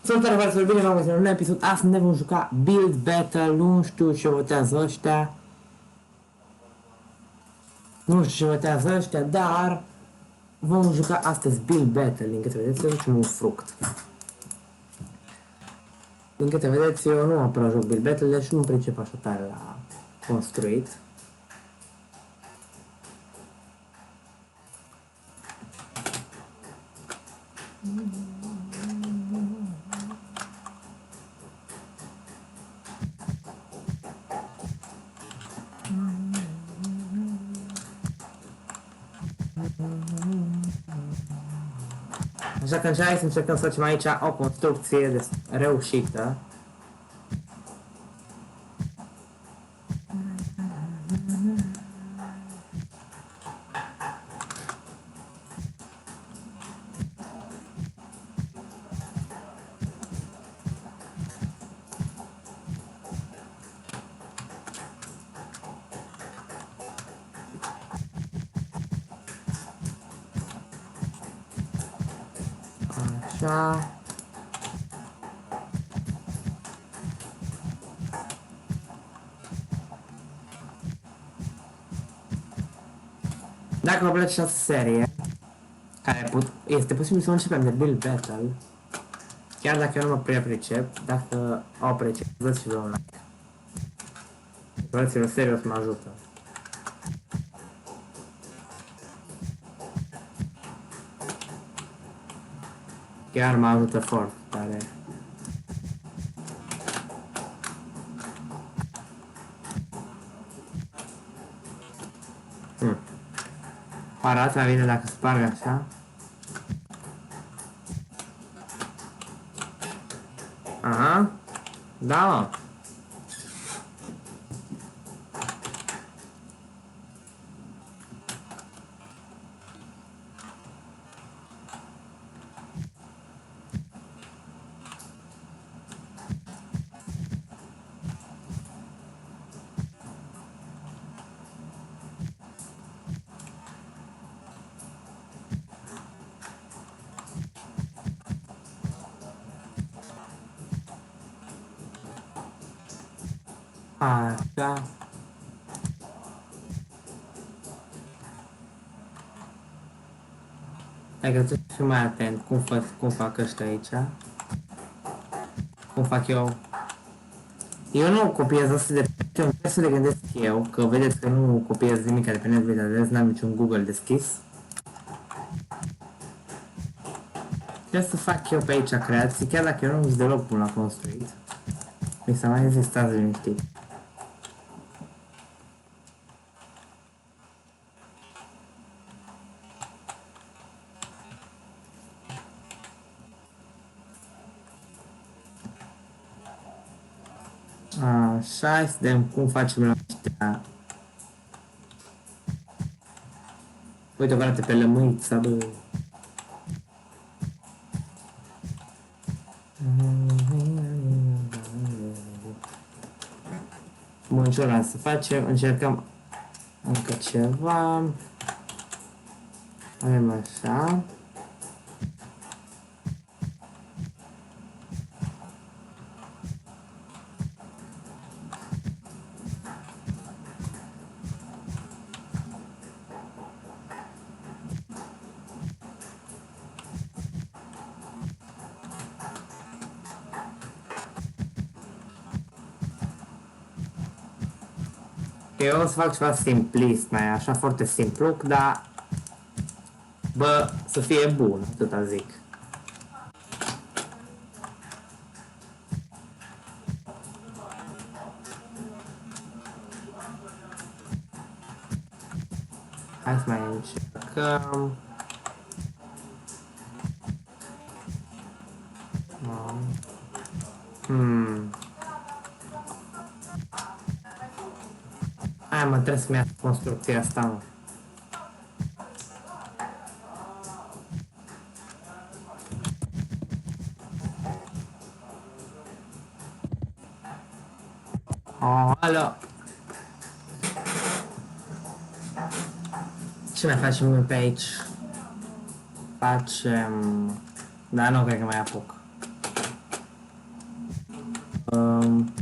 Salutare, v-ați bine, v-am găsit la un nou episod. Astăzi ne vom juca Build Battle, nu știu ce votează ăștia. Nu știu ce votează ăștia, dar vom juca astăzi Build Battle. Din câte vedeți, eu ducem un fruct. Din câte vedeți, eu nu am prea joc Build Battle, deci nu pricep așa tare la construit. Așa că hai să încercăm să facem aici o construcție reușită. Așa. Dacă vă place această serie, care este posibil să începem de Build Battle, chiar dacă eu nu mă prea pricep, dacă o apreciați, dați și vă un like. Vreți-vă serios, mă ajută. Chiar mă ajută foarte tare. Arată mai bine dacă sparg așa. Aha. Da, mă. Așa. Hai că trebuie să fiu mai atent cum fac ăștia aici. Cum fac eu. Eu nu copiez asta de pe încerc să le gândesc eu, că vedeți că nu copiez nimic de pe net, vedeți, n-am niciun Google deschis. Ce să fac eu pe aici creații, chiar dacă eu nu sunt deloc bun la construit. Mi s-a mai zis, stați liniștit. Așa, hai să vedem cum facem la ăștia. Uite, o arată pe lămâița, bă. Bun, ce ăla să facem? Încercăm încă ceva. Avem așa. Eu o să fac ceva simplist, mai așa foarte simplu, dar bă, să fie bun, atâta zic. Hai să mai încercăm. Hai mă, trebuie să-mi ia construcția asta, mă. Oh, alo! Ce mai facem noi pe aici? Facem... Da, nu cred că mai apuc. Um,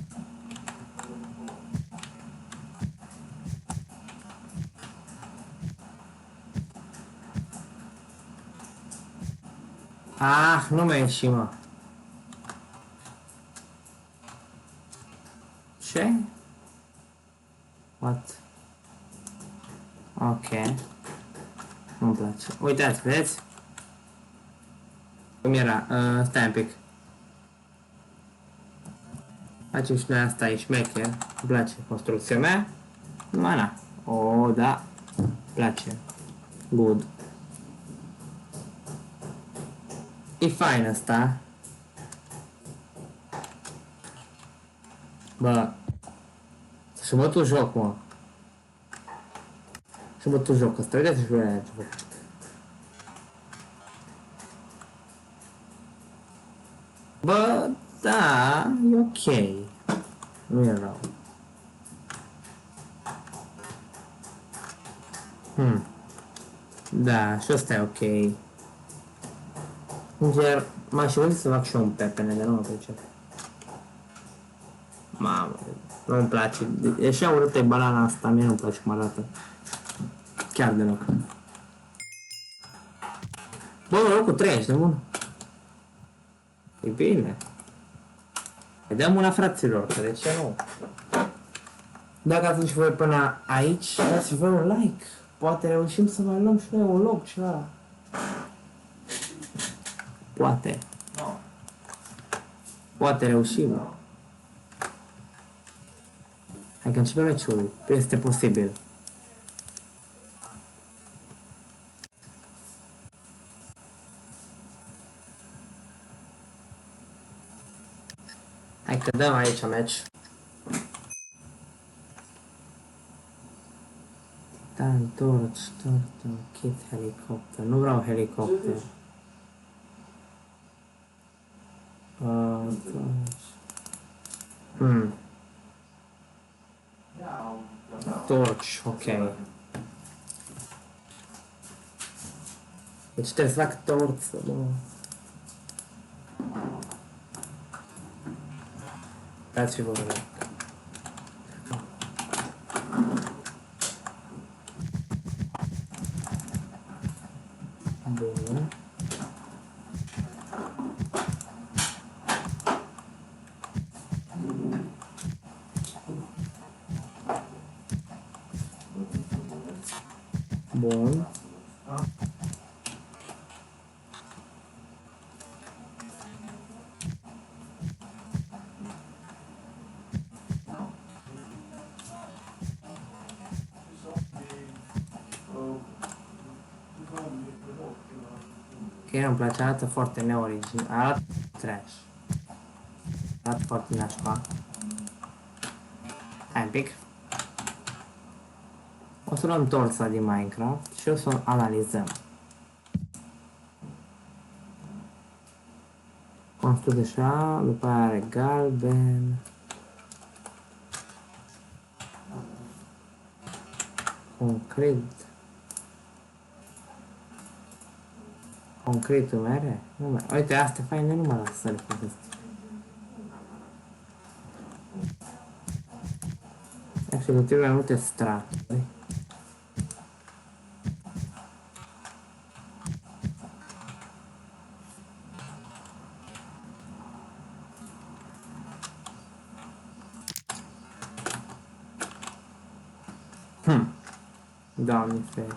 nu mai ieși, mă. Ce? What? Ok. Nu-mi place. Uitați, vedeți? Cum era? Stai un pic. Facem și noi asta, e șmecher. Îmi place construcția mea. Numai na. O, da. Îmi place. Good. E fain asta. Bă. Și bătut joc, mă. Și bătut joc ăsta. Uitați și voi ce fac. Bă, da, e ok. Nu e rău. Da, și ăsta e ok. Sincer, m-aș fi gândit să fac și eu un pepene, dar nu mă pricep. Mamă, nu-mi place. E așa urâtă e banana asta, mie nu-mi place cum arată. Chiar deloc. Bă, locul 3, ești de bun? E bine. Îi dăm una, fraților, că de ce nu? Dacă ați voi până aici, dați voi un like. Poate reușim să mai luăm și noi un loc, ceva. Poate. Poate reușim. Hai că începe meciul. Este posibil. Hai că dăm aici meci. Dan, torch, kit, helicopter. Nu vreau helicopter. Torch, ok. Deci trebuie să fac torță, bă. Dați-vă un like. Bun. Bun. Ok, îmi place, arată foarte neoriginal, arată trash. Arată foarte nașpa. Hai un pic. O să luăm torța din Minecraft și o să o analizăm. Construt așa, după aia are galben. Concret. Concretul mere? Nu mai. Uite, asta e fain, nu mă lasă să le folosesc. Așa, trebuie mai multe straturi. Doamne feri.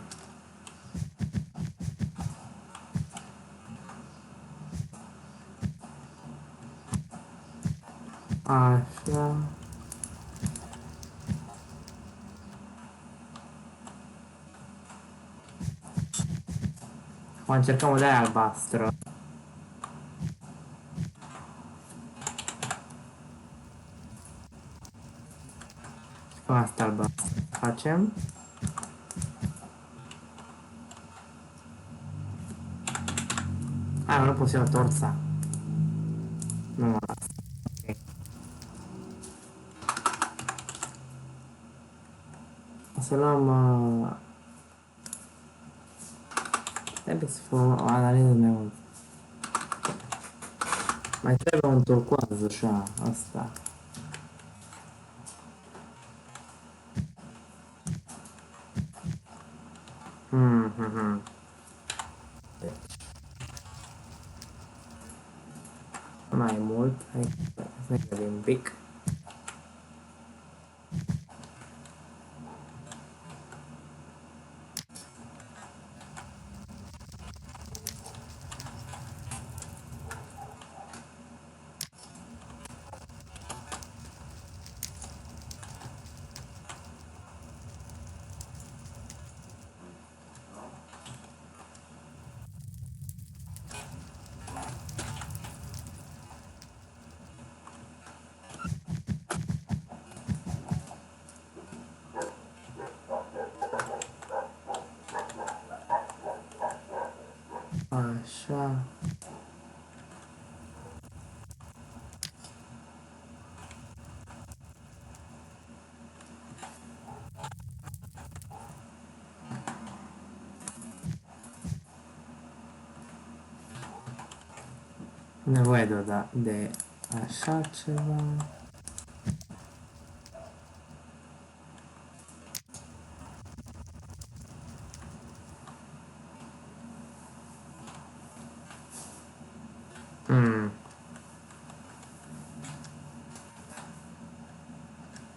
Așa. Mai încercăm o de aia albastră. Cu asta albastră facem. Nu pot să iau torța. Nu mă las. Ok. O să luăm... Trebuie să fac o analiză mai mult. Mai trebuie un turcoaz așa, asta. Hmm. Deci, mai mult, hai să ne gândim un pic. Așa. Nevoie de așa ceva.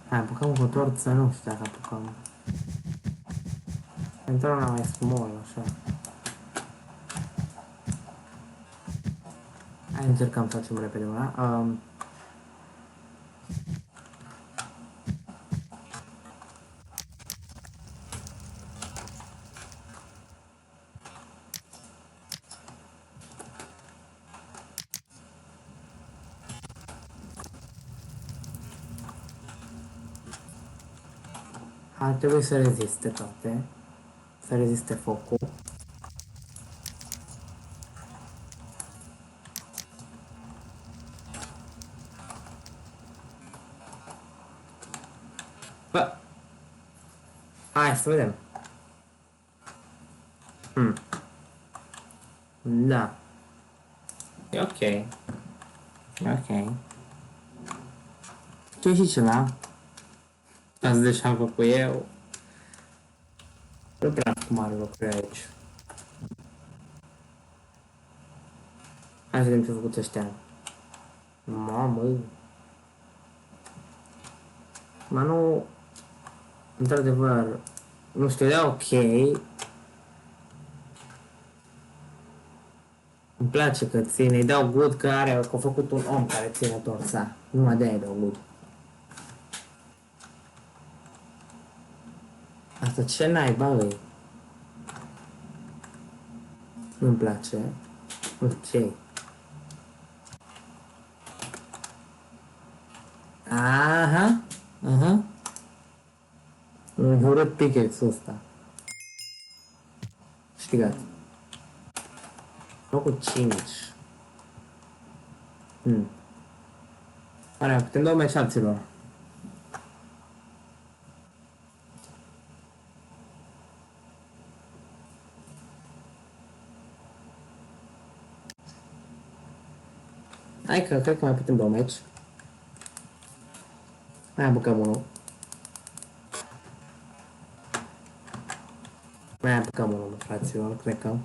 Hai, apucăm cu torță, nu știu dacă apucăm. Într-una mai small, așa. Hai, încercăm să facem repede una. Ar trebui să reziste toate. Să reziste focul. Bă! Hai să vedem. Da. E ok. E ok. Tu și ceva? Ați deja făcut eu. Nu prea am mare lucruri aici. Hai să vedem ce-au făcut ăștia. Mamă. Mă nu... Într-adevăr... Nu știu, e ok. Îmi place că ține, îi dau good că are, că a făcut un om care ține torța. Numai de-aia îi dau good. Asta ce naiba îi? Nu-mi place. Ok. Aha. Aha. Mi-a urât pickaxe-ul ăsta. Câștigat. Locul 5. Oare, putem da un meci alților. Hai că cred că mai putem da un meci. Mai apucăm unul. Mai apucăm unul, fraților, cred că.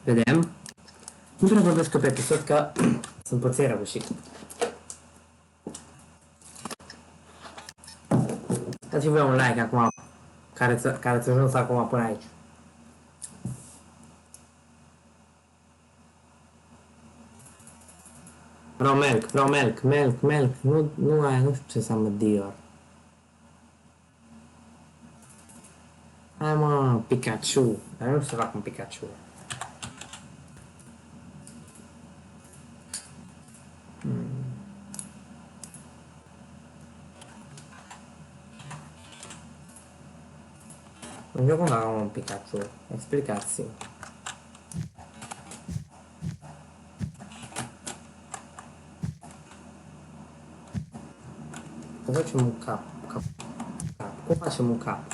Vedem. Nu trebuie vorbesc pe episod că sunt puțin răbușit. Dați-mi voi un like acum, care ți-a ajuns acum până aici. Vreau milk. Nu știu ce înseamnă Dior. Hai mă, Pikachu. Dar nu știu să fac un Pikachu. Non gioco con un Pikachu. Explicați. Să facem un cap. Cum facem un cap?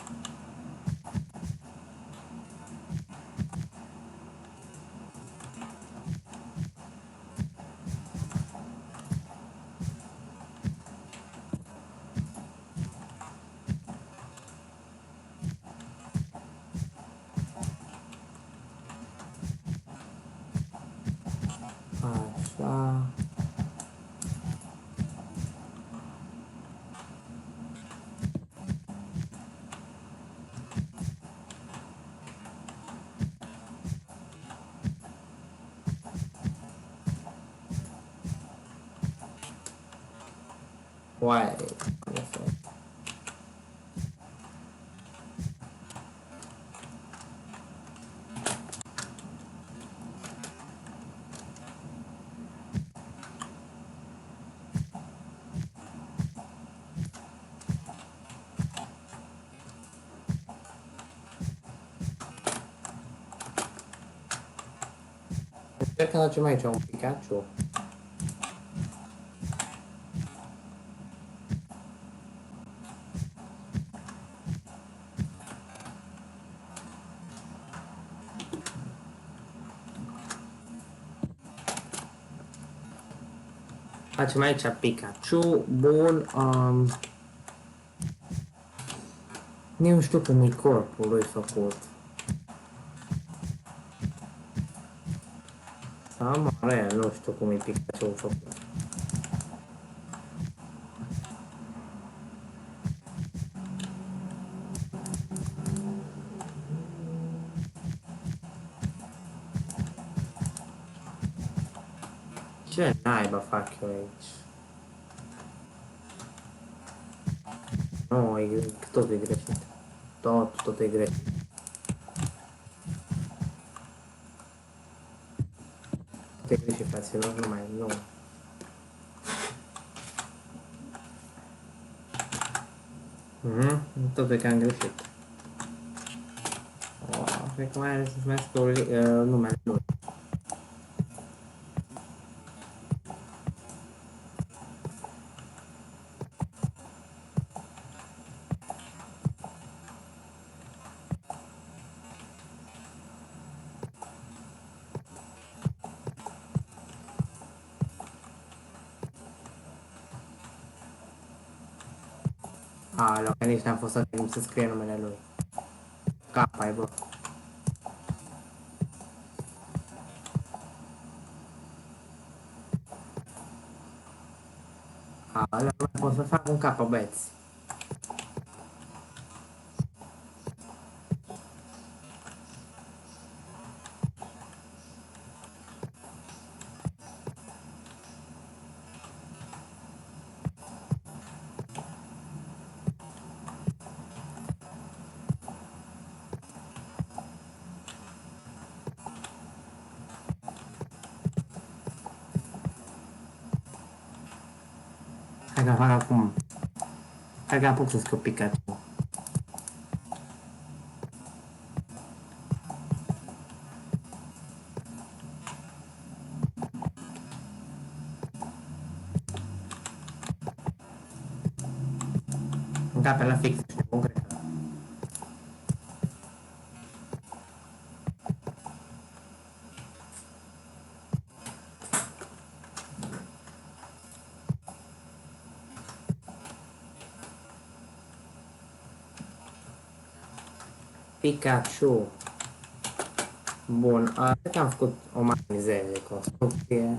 Uai. Perché non c'è mai c'è un Pikachu? Facem aici Pikachu, bun, nu știu cum e corpul lui făcut. Sau mare, nu știu cum e Pikachu făcut. Ce naiba fac eu aici? Nu, tot e greșit. Tot e greșit. Tot e greșit, fraților, nu mai, nu. Tot e cam greșit. Cred că mai are să-ți mai spun numele lui. Alo, că nici n-am fost atent să scrie numele lui. Capa-i, bă. Alo, nu mai pot să fac un capa, băieți. Hai că fac acum. Hai că apuc să scriu Pikachu. Încape la fix, știi, concret. Pikachu. Bun, cred că am făcut o mare mizerie de construcție.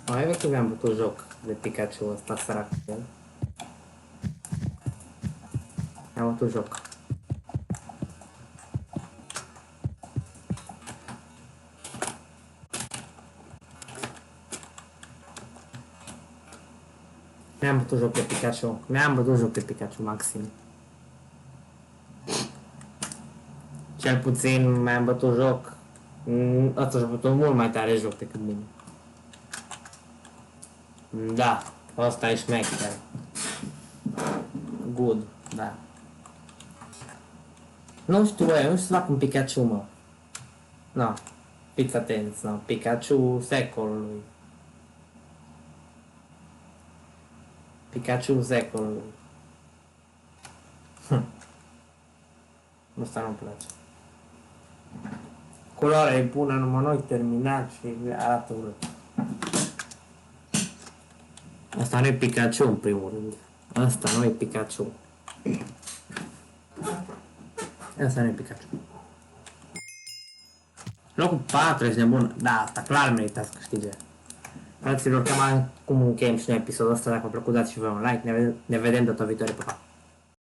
Mai efectiv am bătut joc de Pikachu ăsta, sărac de el. Am bătut joc. Mi-am bătut joc de Pikachu. Mi-am bătut joc de Pikachu maxim. Cel puțin mi-am bătut joc. Ăsta și-a bătut mult mai tare joc decât mine. Da, ăsta e șmecher. Good, da. Nu știu, băi, nu știu să fac un Pikachu, mă. No, fiți atenți, no. Pikachu secolului. Pikachu secolului. Ăsta nu-mi place. Culoarea e bună, numai noi terminat și arată urât. Asta nu e Pikachu în primul rând. Asta nu e Pikachu. Asta nu e Pikachu. Locul 4 ești nebun. Da, asta clar merita să câștige. Fraților, cam cum încheiem și noi episodul ăsta. Dacă v-a plăcut, dați și voi un like. Ne vedem data viitoare. Pa, pa!